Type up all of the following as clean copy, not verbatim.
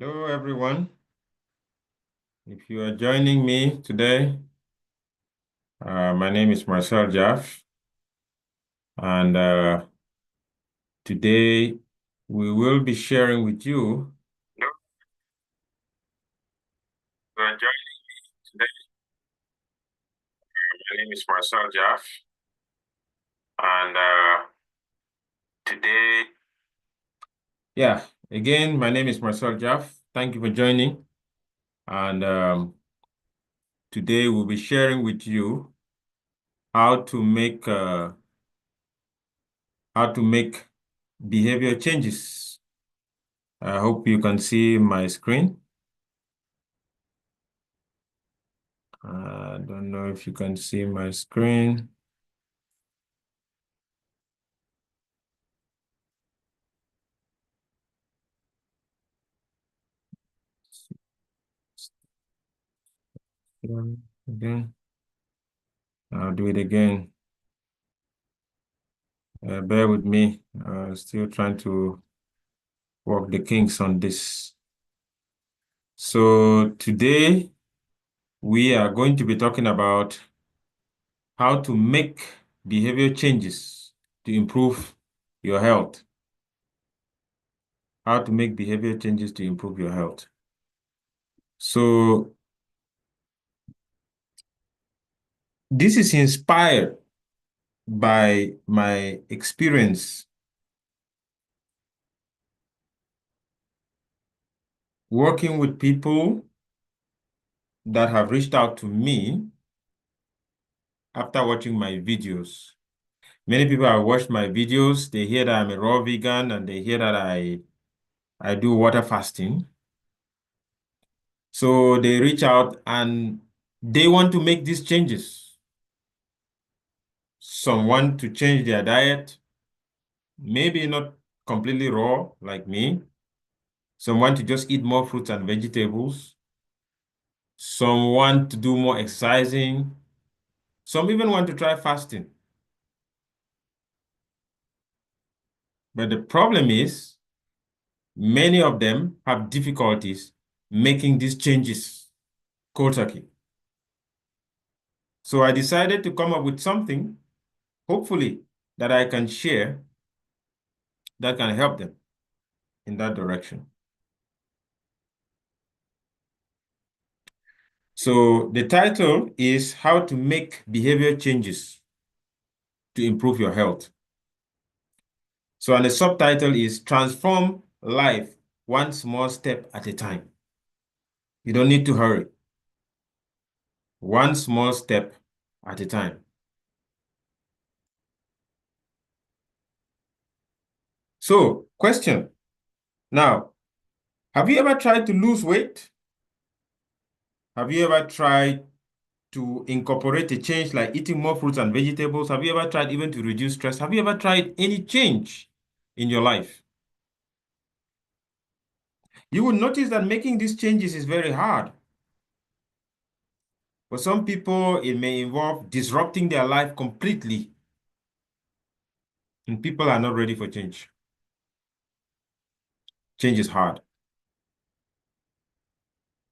Hello, everyone. If you are joining me today, my name is Marcel Jaff, and today we will be sharing with you. Hello, you are joining me today. My name is Marcel Jaff, and today, again, my name is Marcel Jaff. Thank you for joining, and today we'll be sharing with you how to make behavior changes. I hope you can see my screen. I don't know if you can see my screen. Again, I'll do it again. Bear with me. Still trying to work the kinks on this. So today we are going to be talking about how to make behavior changes to improve your health. How to make behavior changes to improve your health. So this is inspired by my experience working with people that have reached out to me after watching my videos. Many people have watched my videos. They hear that I'm a raw vegan and they hear that I do water fasting. So they reach out and they want to make these changes. Some want to change their diet, maybe not completely raw like me. Some want to just eat more fruits and vegetables. Some want to do more exercising. Some even want to try fasting. But the problem is, many of them have difficulties making these changes cold turkey. So I decided to come up with something, hopefully, that I can share that can help them in that direction. So the title is How to Make Behavior Changes to Improve Your Health. So, and the subtitle is Transform Life One Small Step at a Time. You don't need to hurry. One small step at a time. So, question. Now, have you ever tried to lose weight? Have you ever tried to incorporate a change like eating more fruits and vegetables? Have you ever tried even to reduce stress? Have you ever tried any change in your life? You will notice that making these changes is very hard. For some people, it may involve disrupting their life completely, and people are not ready for change. Change is hard.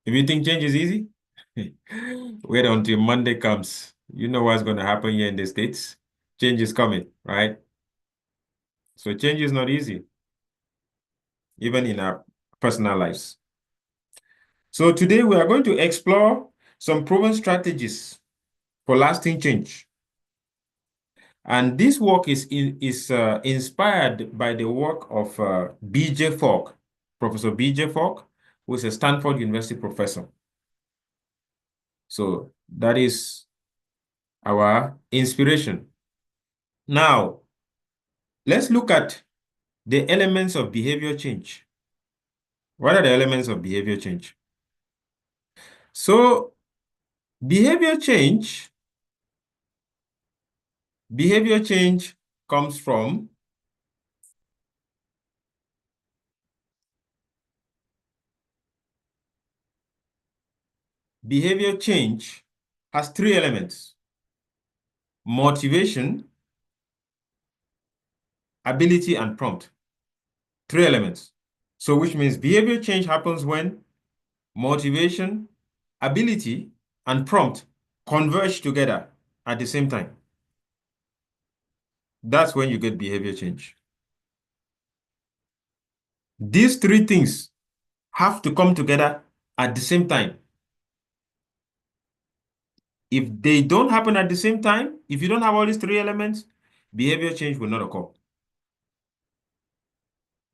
If you think change is easy, wait until Monday comes. You know what's going to happen here in the States. Change is coming, right? So change is not easy, even in our personal lives. So today we are going to explore some proven strategies for lasting change. And this work is inspired by the work of B.J. Fogg, Professor B.J. Fogg, who is a Stanford University professor. So that is our inspiration. Now, let's look at the elements of behavior change. What are the elements of behavior change? So, behavior change comes from behavior change has three elements: motivation, ability, and prompt. Three elements. So which means behavior change happens when motivation, ability, and prompt converge together at the same time. That's when you get behavior change. These three things have to come together at the same time. If they don't happen at the same time, if you don't have all these three elements, behavior change will not occur.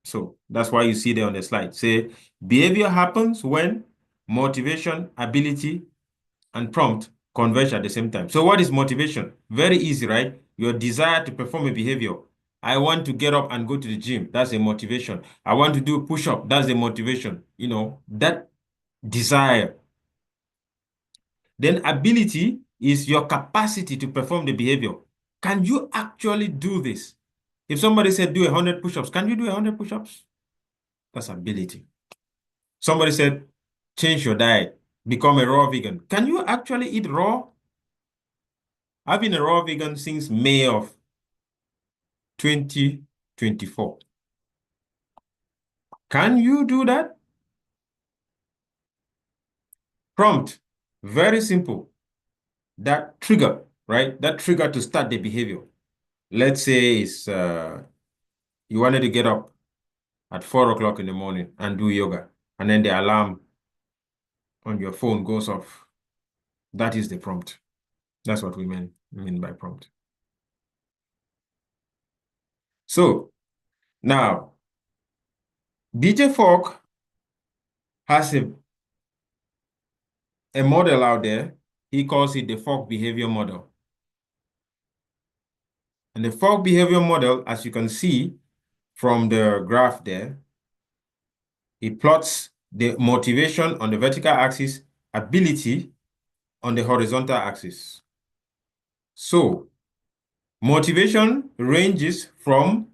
So that's why you see there on the slide. Say behavior happens when motivation, ability, and prompt converge at the same time. So what is motivation? Very easy, right? Your desire to perform a behavior. I want to get up and go to the gym. That's a motivation. I want to do a push-up. That's a motivation. You know, that desire. Then ability is your capacity to perform the behavior. Can you actually do this? If somebody said do 100 push-ups, can you do 100 push-ups? That's ability. Somebody said change your diet, become a raw vegan. Can you actually eat raw? I've been a raw vegan since May of 2024. Can you do that? Prompt, very simple. That trigger, right? That trigger to start the behavior. Let's say it's you wanted to get up at 4 o'clock in the morning and do yoga, and then the alarm on your phone goes off. That is the prompt. That's what we mean by prompt. So now, DJ Fogg has a model out there. He calls it the Fogg behavior model. And the Fogg behavior model, as you can see from the graph there, it plots the motivation on the vertical axis, ability on the horizontal axis. So motivation ranges from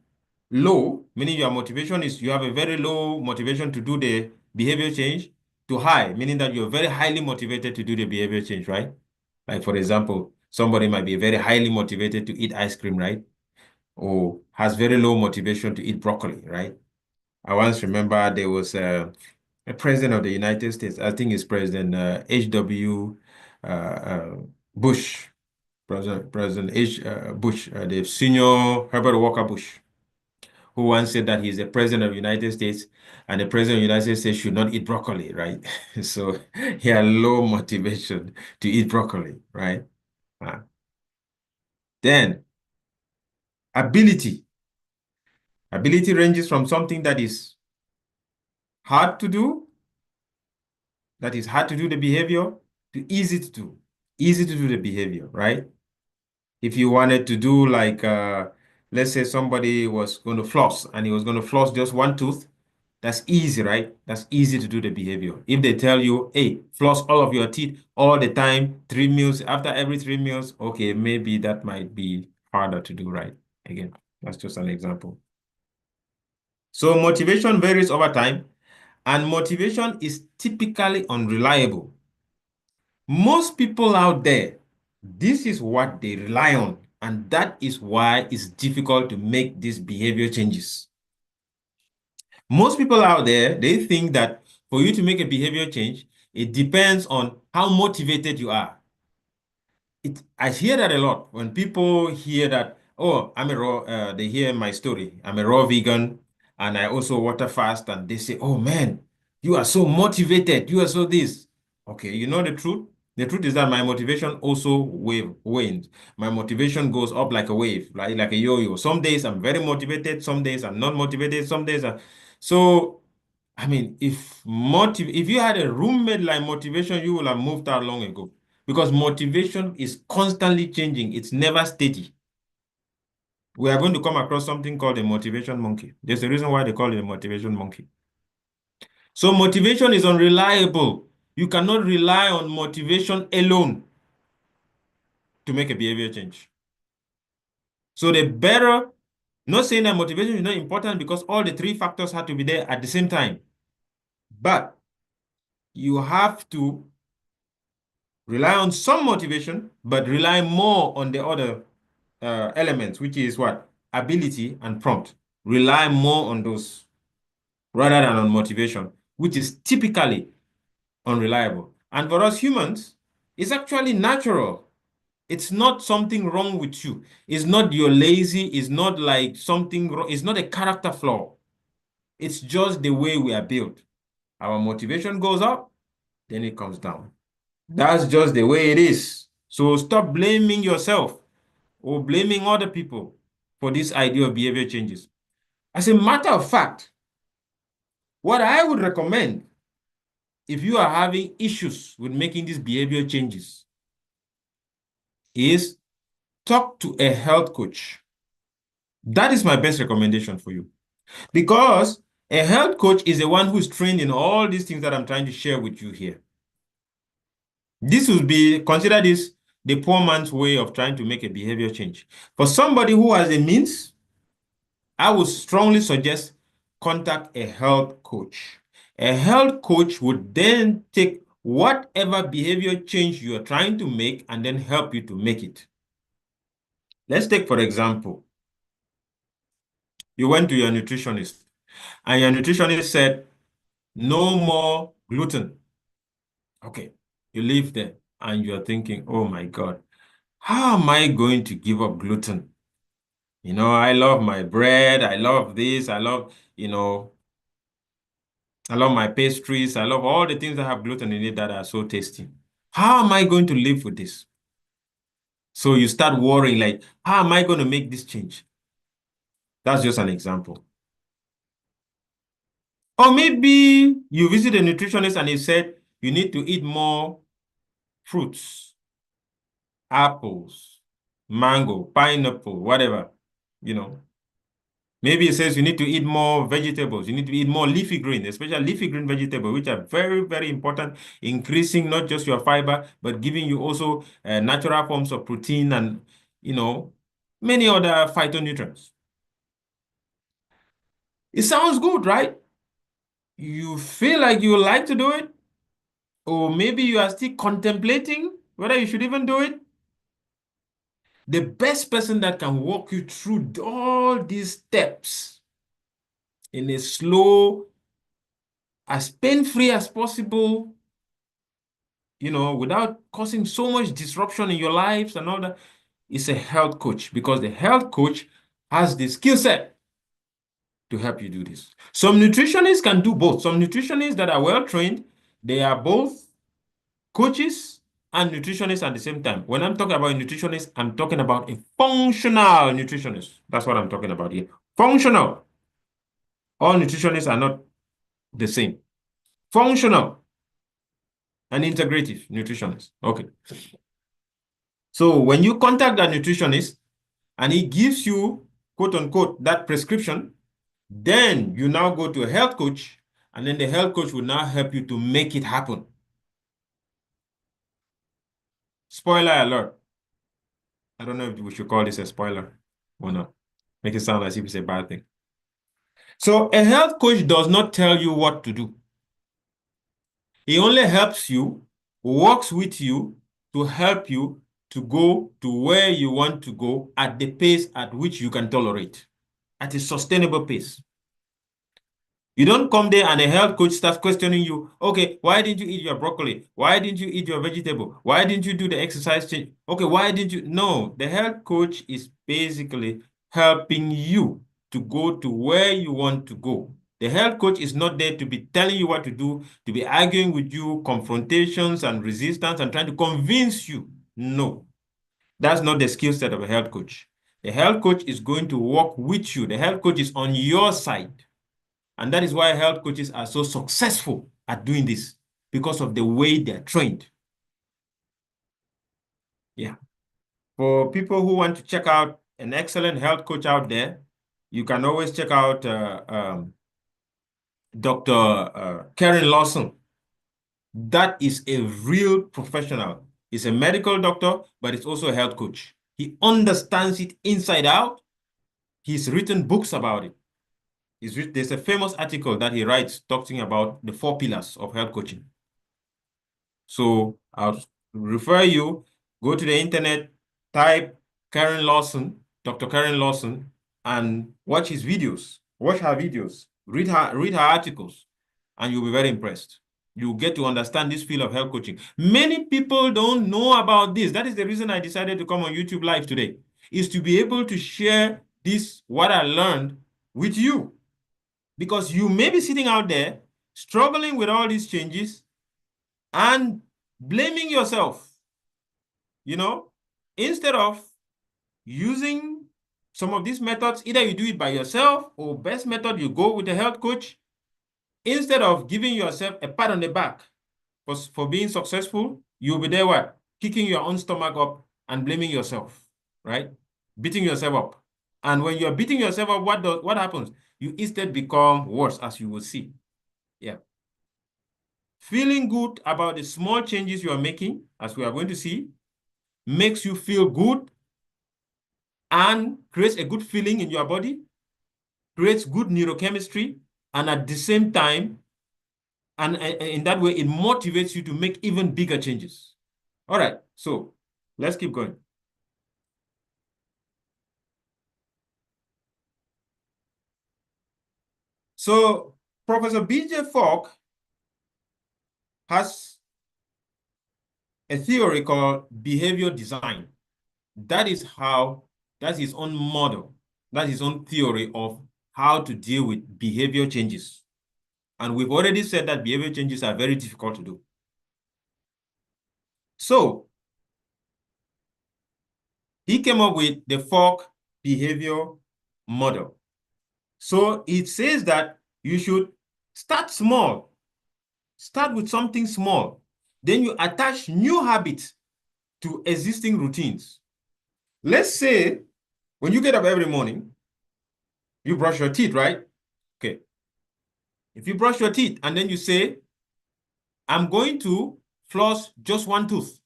low, meaning your motivation is you have a very low motivation to do the behavior change, to high, meaning that you're very highly motivated to do the behavior change, right? Like, for example, somebody might be very highly motivated to eat ice cream, right? Or has very low motivation to eat broccoli, right? I once remember there was a president of the United States, I think it's President H.W. Bush, President H. Bush, the senior Herbert Walker Bush, who once said that he's the president of the United States and the president of the United States should not eat broccoli, right? So he had low motivation to eat broccoli, right? Uh, then ability. Ability ranges from something that is hard to do, the behavior, to easy to do the behavior, right? If you wanted to do like, let's say somebody was going to floss and he was going to floss just one tooth, that's easy, right? That's easy to do the behavior. If they tell you, hey, floss all of your teeth all the time, 3 meals, after every 3 meals, okay, maybe that might be harder to do, right? Again, that's just an example. So motivation varies over time, and motivation is typically unreliable. Most people out there, this is what they rely on, and that is why it's difficult to make these behavior changes. Most people out there, they think that for you to make a behavior change, it depends on how motivated you are. I hear that a lot when people hear that, oh, I'm a raw, they hear my story. I'm a raw vegan and I also water fast, and they say, oh man, you are so motivated. You are so this. Okay, you know the truth? The truth is that my motivation also wanes. My motivation goes up like a wave, like a yo-yo. Some days I'm very motivated, some days I'm not motivated, some days I... So I mean, if you had a roommate like motivation, you would have moved out long ago, because motivation is constantly changing. It's never steady. We are going to come across something called a motivation monkey. There's a reason why they call it a motivation monkey. So motivation is unreliable. You cannot rely on motivation alone to make a behavior change. So the better, not saying that motivation is not important, because all the three factors have to be there at the same time. But you have to rely on some motivation, but rely more on the other elements, which is what? Ability and prompt. Rely more on those. rather than on motivation, which is typically unreliable. And for us humans, it's actually natural. It's not something wrong with you. It's not you're lazy. It's not like something wrong. It's not a character flaw. It's just the way we are built. Our motivation goes up, then it comes down. That's just the way it is. So stop blaming yourself or blaming other people for this idea of behavior changes. As a matter of fact, what I would recommend if you are having issues with making these behavior changes is talk to a health coach. That is my best recommendation for you because a health coach is the one who's trained in all these things that I'm trying to share with you here. This would be, consider this the poor man's way of trying to make a behavior change. For somebody who has a means, I would strongly suggest contact a health coach. A health coach would then take whatever behavior change you are trying to make and then help you to make it. Let's take, for example, you went to your nutritionist and your nutritionist said, no more gluten. Okay, you live there and you're thinking, oh my God, how am I going to give up gluten? You know, I love my bread. I love this. I love, I love my pastries. I love all the things that have gluten in it that are so tasty. How am I going to live with this? So you start worrying like, how am I going to make this change? That's just an example. Or maybe you visit a nutritionist and he said you need to eat more fruits, apples, mango, pineapple, whatever, you know. Maybe it says you need to eat more vegetables. You need to eat more leafy green, especially leafy green vegetables, which are very, very important, increasing not just your fiber, but giving you also natural forms of protein and, many other phytonutrients. It sounds good, right? You feel like you would like to do it, or maybe you are still contemplating whether you should even do it. The best person that can walk you through all these steps in a slow, as pain-free as possible, without causing so much disruption in your lives and all that, is a health coach because the health coach has the skill set to help you do this. Some nutritionists can do both. Some nutritionists that are well trained, they are both coaches and nutritionists at the same time. When I'm talking about a nutritionist, I'm talking about a functional nutritionist. That's what I'm talking about here. Functional. All nutritionists are not the same. Functional and integrative nutritionist. Okay. So when you contact that nutritionist and he gives you, quote unquote, that prescription, then you now go to a health coach and then the health coach will now help you to make it happen. Spoiler alert. I don't know if we should call this a spoiler or not. Make it sound as if it's a bad thing. So a health coach does not tell you what to do. He only helps you, works with you to help you to go to where you want to go at the pace at which you can tolerate, at a sustainable pace. You don't come there and a health coach starts questioning you, okay, why didn't you eat your broccoli? Why didn't you eat your vegetable? Why didn't you do the exercise change? Okay, why didn't you? No, the health coach is basically helping you to go to where you want to go. The health coach is not there to be telling you what to do, to be arguing with you, confrontations and resistance and trying to convince you. No, that's not the skill set of a health coach. The health coach is going to work with you. The health coach is on your side. And that is why health coaches are so successful at doing this because of the way they're trained. Yeah. For people who want to check out an excellent health coach out there, you can always check out Dr. Karen Lawson. That is a real professional. He's a medical doctor, but he's also a health coach. He understands it inside out. He's written books about it. There's a famous article that he writes talking about the 4 pillars of health coaching. So I'll refer you, go to the internet, type Karen Lawson, Dr. Karen Lawson, and watch his videos. Watch her videos. read her articles, and you'll be very impressed. You'll get to understand this field of health coaching. Many people don't know about this. That is the reason I decided to come on YouTube Live today, is to be able to share this, what I learned, with you. Because you may be sitting out there struggling with all these changes and blaming yourself, instead of using some of these methods. Either you do it by yourself, or best method, you go with a health coach. Instead of giving yourself a pat on the back for being successful, you'll be there what? Kicking your own stomach up and blaming yourself, right? Beating yourself up. And when you're beating yourself up, what happens? You instead become worse, as you will see. Yeah. Feeling good about the small changes you are making, as we are going to see, makes you feel good and creates a good feeling in your body, creates good neurochemistry, and at the same time, and in that way, it motivates you to make even bigger changes. All right, so let's keep going. So Professor B.J. Fogg has a theory called behavior design. That's his own model. That's his own theory of how to deal with behavior changes. And we've already said that behavior changes are very difficult to do. So he came up with the Fogg behavior model. So it says that you should start small. Start with something small. Then you attach new habits to existing routines. Let's say when you get up every morning, you brush your teeth, right? Okay. If you brush your teeth and then you say, I'm going to floss just one tooth.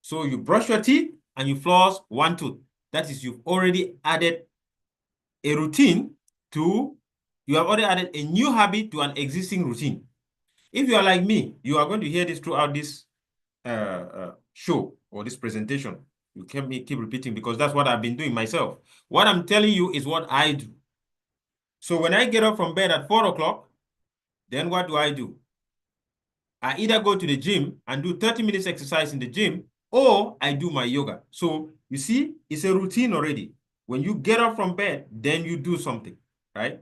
So you brush your teeth and you floss one tooth. That is, you've already added a routine you have already added a new habit to an existing routine. If you are like me, you are going to hear this throughout this show or this presentation. You keep repeating, because that's what I've been doing myself. What I'm telling you is what I do. So when I get up from bed at 4 o'clock, then what do? I either go to the gym and do 30 minutes exercise in the gym, or I do my yoga. So you see, it's a routine already. When you get up from bed, then you do something, right?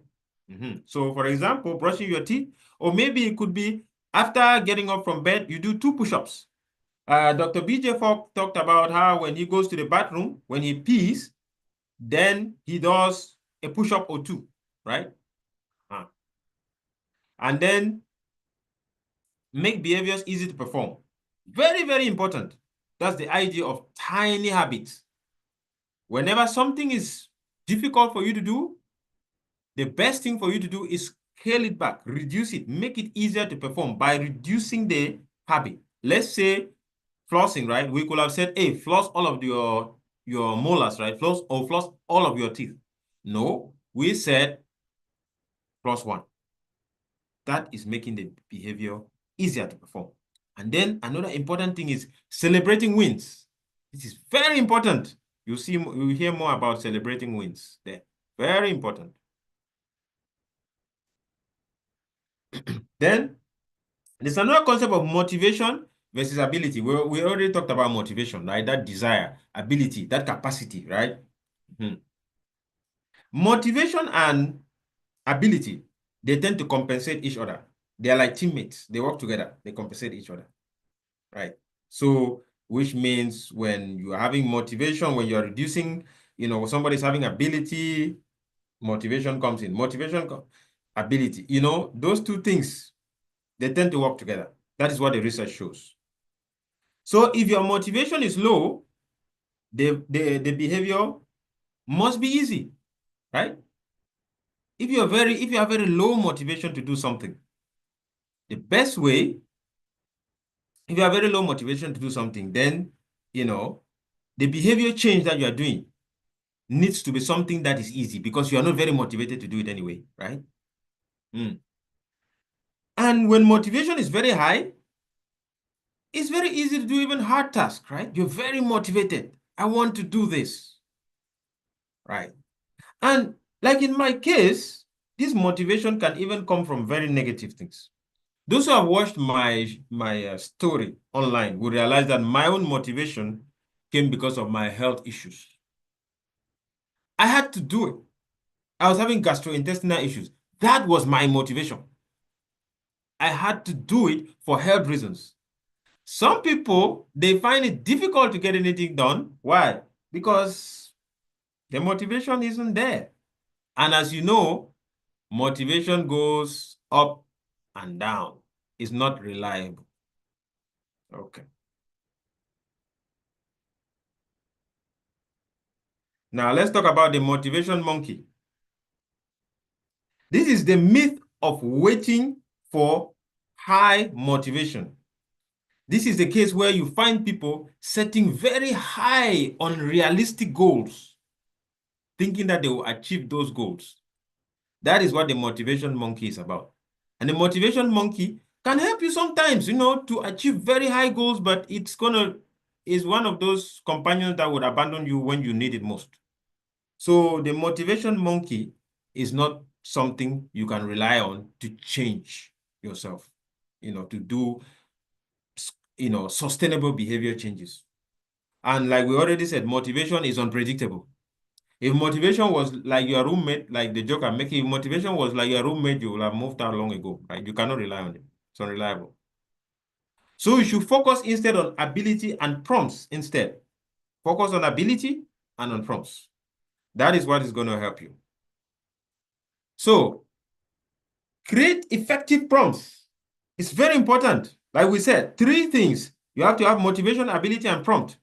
So for example, brushing your teeth, or maybe it could be after getting up from bed, you do 2 push-ups. Dr. BJ Fogg talked about how when he goes to the bathroom, when he pees, then he does a push-up or 2, right? And then make behaviors easy to perform. Very, very important. That's the idea of tiny habits. Whenever something is difficult for you to do, the best thing for you to do is scale it back, reduce it, make it easier to perform by reducing the habit. Let's say flossing, right? We could have said, hey, floss all of your molars, right? Floss all of your teeth. No, we said floss one. That is making the behavior easier to perform. And then another important thing is celebrating wins. This is very important. You'll hear more about celebrating wins there. Very important. Then there's another concept of motivation versus ability. We already talked about motivation, right? That desire, ability, that capacity, right? Motivation and ability, they tend to compensate each other. They are like teammates. They work together. They compensate each other, right? So, which means when you are having motivation, when you are reducing, somebody's having ability, motivation comes in. Ability, those two things, they tend to work together. That is what the research shows. So if your motivation is low, the behavior must be easy, right? If you have very low motivation to do something, the best way, if you have very low motivation to do something, then, the behavior change that you are doing needs to be something that is easy, because you are not very motivated to do it anyway, right? And when motivation is very high, it's very easy to do even hard tasks, right? You're very motivated. I want to do this, right? And like in my case, This motivation can even come from very negative things. Those who have watched my story online will realize that my own motivation came because of my health issues. I had to do it. I was having gastrointestinal issues. That was my motivation. I had to do it for health reasons. Some people, they find it difficult to get anything done. Why? Because the motivation isn't there. And as you know, motivation goes up and down. It's not reliable. Okay. Now let's talk about the motivation monkey. This is the myth of waiting for high motivation. This is the case where you find people setting very high, unrealistic goals, thinking that they will achieve those goals. That is what the motivation monkey is about. And the motivation monkey can help you sometimes, to achieve very high goals, but is one of those companions that would abandon you when you need it most. So the motivation monkey is not something you can rely on to change yourself, to do, sustainable behavior changes. And like we already said, motivation is unpredictable. If motivation was like your roommate, like the joke I'm making, if motivation was like your roommate, you will have moved out long ago, right? You cannot rely on it. It's unreliable. So you should focus instead on ability and prompts instead. Focus on ability and on prompts. That is what is going to help you. So create effective prompts. It's very important. Like we said, 3 things. You have to have motivation, ability, and prompt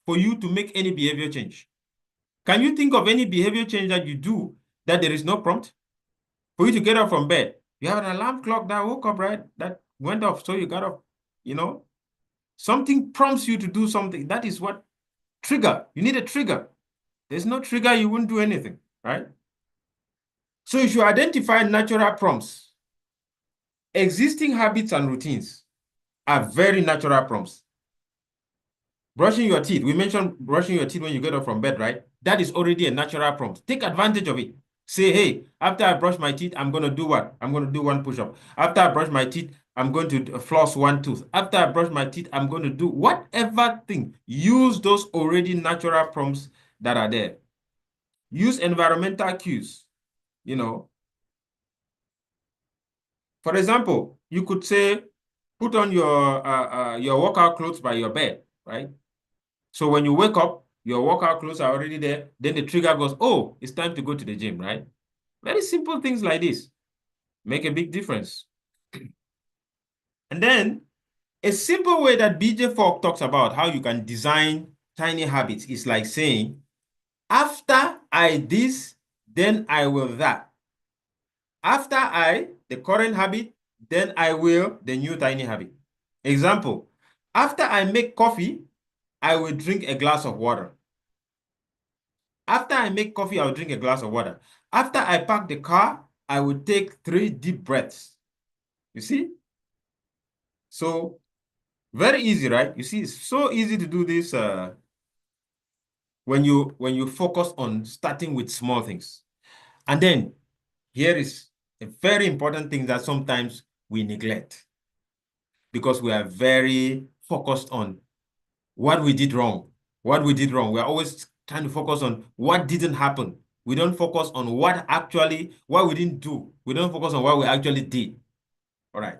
for you to make any behavior change. Can you think of any behavior change that you do that there is no prompt? For you to get up from bed, you have an alarm clock that woke up, right? That went off, so you got up, Something prompts you to do something. That is what trigger. You need a trigger. There's no trigger, you wouldn't do anything, right? So you should identify natural prompts. Existing habits and routines are very natural prompts. Brushing your teeth. We mentioned brushing your teeth when you get up from bed, right? That is already a natural prompt. Take advantage of it. Say, hey, after I brush my teeth, I'm going to do what? I'm going to do 1 push-up. After I brush my teeth, I'm going to floss 1 tooth. After I brush my teeth, I'm going to do whatever thing. Use those already natural prompts that are there. Use environmental cues, For example, you could say, put on your workout clothes by your bed, right? So when you wake up, your workout clothes are already there. Then the trigger goes, oh, it's time to go to the gym, right? Very simple things like this make a big difference. And then a simple way that BJ Fogg talks about how you can design tiny habits is like saying, after I this, then I will that. After I, the current habit, then I will, the new tiny habit. Example, after I make coffee, I will drink a glass of water. After I make coffee, I'll drink a glass of water. After I park the car, I will take 3 deep breaths. You see? So, very easy, right? You see, it's so easy to do this when you focus on starting with small things. And then, here is a very important thing that sometimes we neglect because we are very focused on what we did wrong. What we did wrong. We're always trying to focus on what didn't happen. We don't focus on what we didn't do. We don't focus on what we actually did. All right.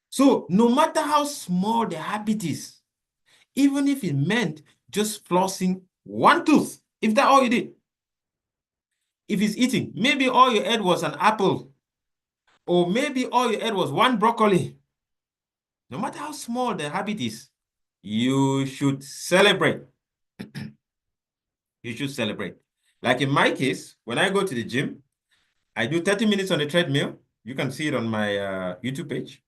So no matter how small the habit is, even if it meant just flossing 1 tooth, if that's all you did, if it's eating, maybe all you ate was an apple, or maybe all you ate was 1 broccoli. No matter how small the habit is, you should celebrate. You should celebrate. Like in my case, when I go to the gym, I do 30 minutes on the treadmill. You can see it on my YouTube page.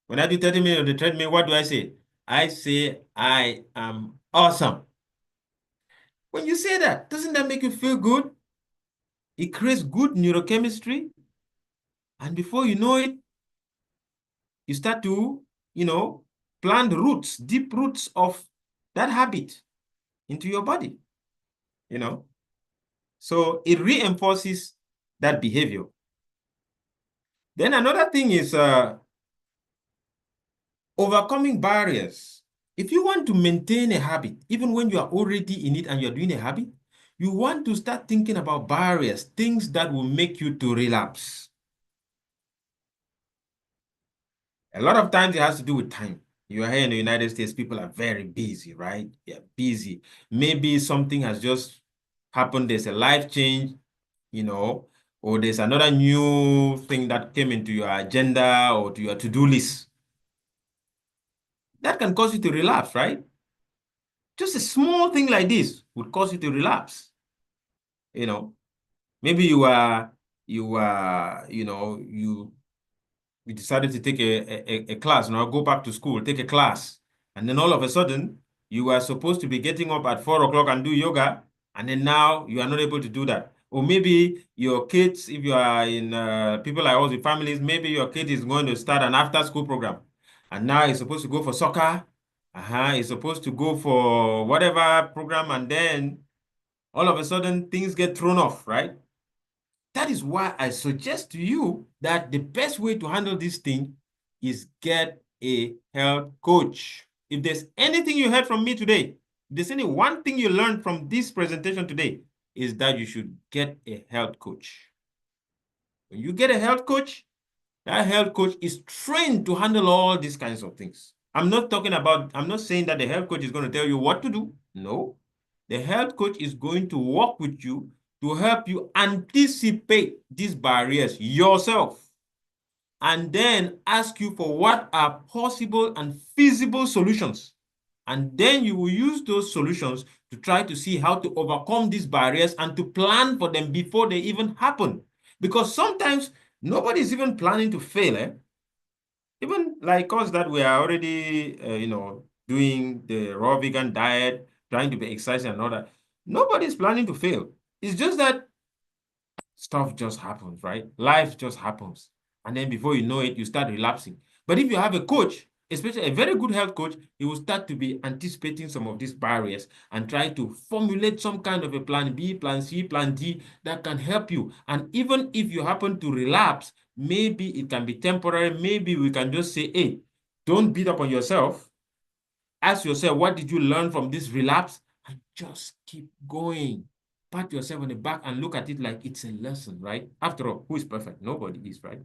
When I do 30 minutes on the treadmill, what do I say? I say, I am awesome. When you say that, doesn't that make you feel good? It creates good neurochemistry. And before you know it, you start to, plant roots, deep roots of that habit into your body, So it reinforces that behavior. Then another thing is overcoming barriers. If you want to maintain a habit, even when you are already in it and you're doing a habit, you want to start thinking about barriers, things that will make you to relapse. A lot of times it has to do with time. You are here in the United States, people are very busy, right? They're busy. Maybe something has just happened, there's a life change, or there's another new thing that came into your agenda or to your to-do list. That can cause you to relapse, right? Just a small thing like this would cause you to relapse. Maybe you decided to take a class, go back to school, take a class. And then all of a sudden, you are supposed to be getting up at 4 o'clock and do yoga. And then now you are not able to do that. Or maybe your kids, if you are in people like us with families, maybe your kid is going to start an after school program. And now he's supposed to go for soccer. He's supposed to go for whatever program. And then all of a sudden things get thrown off, right? That is why I suggest to you that the best way to handle this thing is get a health coach. If there's anything you heard from me today, if there's any one thing you learned from this presentation today, is that you should get a health coach. When you get a health coach, that health coach is trained to handle all these kinds of things. I'm not saying that the health coach is going to tell you what to do. No. The health coach is going to work with you to help you anticipate these barriers yourself and then ask you for what are possible and feasible solutions. And then you will use those solutions to try to see how to overcome these barriers and to plan for them before they even happen. Because sometimes nobody is even planning to fail. Even like us that we are already, doing the raw vegan diet, trying to be exercising and all that. Nobody's planning to fail. It's just that stuff just happens, right? Life just happens. And then before you know it, you start relapsing. But if you have a coach, especially a very good health coach, he will start to be anticipating some of these barriers and try to formulate some kind of a plan B, plan C, plan D that can help you. And even if you happen to relapse, maybe it can be temporary. Maybe we can just say, hey, don't beat up on yourself. Ask yourself, what did you learn from this relapse? And just keep going. Pat yourself on the back and look at it like it's a lesson, right? After all, who is perfect? Nobody is, right?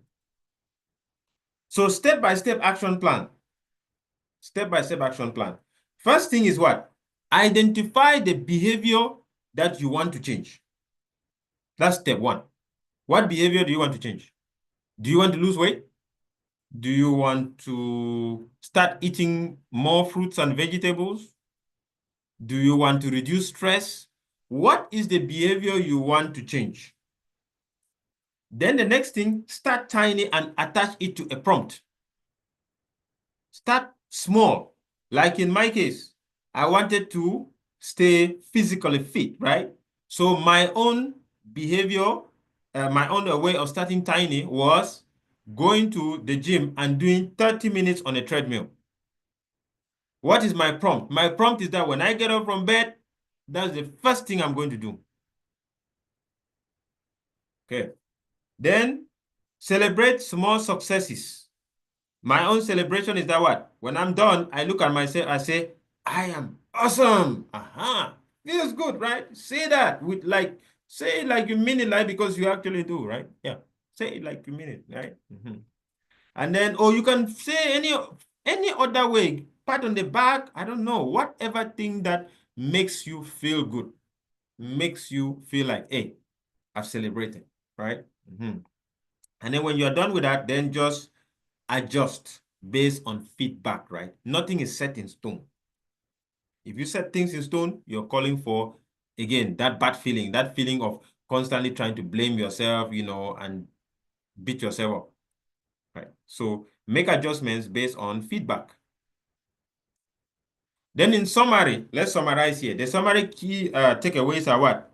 So step-by-step action plan. Step-by-step action plan. First thing is what? Identify the behavior that you want to change. That's step one. What behavior do you want to change? Do you want to lose weight? Do you want to start eating more fruits and vegetables? Do you want to reduce stress? What is the behavior you want to change? Then the next thing, start tiny and attach it to a prompt. Start small. Like in my case, I wanted to stay physically fit, right? So my own behavior, my own way of starting tiny was going to the gym and doing 30 minutes on a treadmill. What is my prompt? My prompt is that when I get up from bed, that's the first thing I'm going to do. Okay. Then celebrate small successes. My own celebration is that what? When I'm done, I look at myself, I say, I am awesome. Feels good, right? Say that with say it like you mean it, like because you actually do, right? Yeah. Say it like you mean it, right? And then, or you can say any other way, pat on the back, I don't know, whatever thing that makes you feel good, makes you feel like, hey, I've celebrated, right? And then when you're done with that, then just adjust based on feedback, right? Nothing is set in stone. If you set things in stone, you're calling for, again, that bad feeling, that feeling of constantly trying to blame yourself, and beat yourself up, right? So make adjustments based on feedback. Then in summary, let's summarize here. The summary key takeaways are what?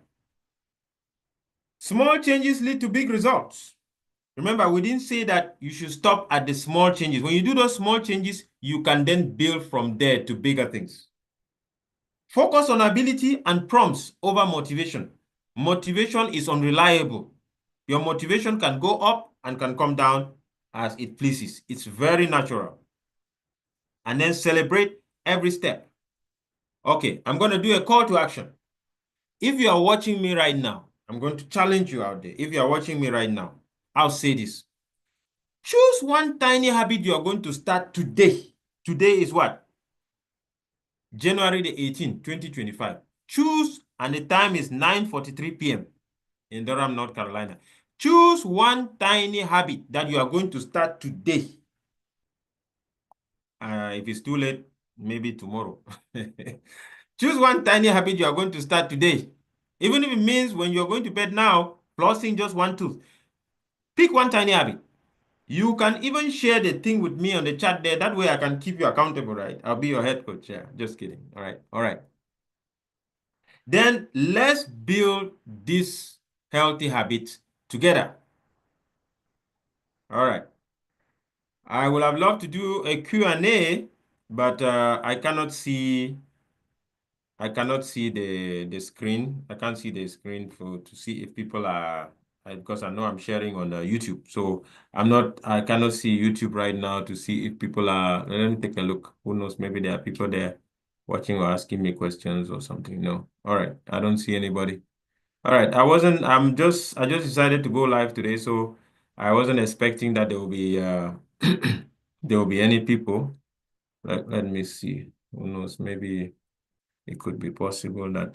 Small changes lead to big results. Remember, we didn't say that you should stop at the small changes. When you do those small changes, you can then build from there to bigger things. Focus on ability and prompts over motivation. Motivation is unreliable. Your motivation can go up and can come down. as it pleases. It's very natural. And then celebrate every step. Okay, I'm going to do a call to action. If you are watching me right now, I'm going to challenge you out there. If you are watching me right now, I'll say this. Choose one tiny habit you are going to start today. Today is what? January the 18th, 2025. Choose, and the time is 9:43 p.m. in Durham, North Carolina. Choose one tiny habit that you are going to start today. If it's too late, maybe tomorrow. Choose one tiny habit you are going to start today. Even if it means when you're going to bed now, flossing just one tooth. Pick one tiny habit. You can even share the thing with me on the chat there. That way I can keep you accountable, right? I'll be your head coach. Yeah, just kidding. All right. All right. Then let's build this healthy habit together. All right. I would have loved to do a Q&A, but I cannot see the screen. I can't see the screen to see if people are because I know I'm sharing on YouTube. So I cannot see YouTube right now to see if people are. Let me take a look. Who knows? Maybe there are people there watching or asking me questions or something. No. All right. I don't see anybody. All right. I just decided to go live today, so I wasn't expecting that there will be there will be any people. Let me see. Who knows? Maybe it could be possible that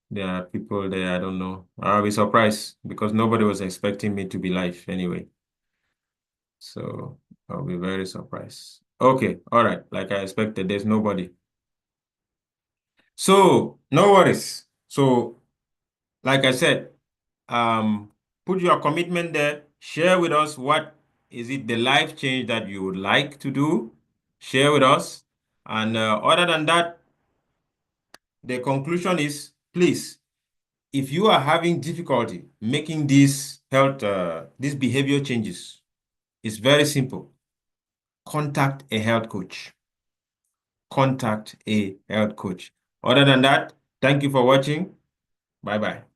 there are people there. I don't know. I'll be surprised because nobody was expecting me to be live anyway. So I'll be very surprised. Okay, all right. Like I expected, there's nobody. So no worries. So like I said, put your commitment there. Share with us what is it the life change that you would like to do. Share with us. And other than that, the conclusion is please, if you are having difficulty making these behavior changes, it's very simple. Contact a health coach. Contact a health coach. Other than that, thank you for watching. Bye bye.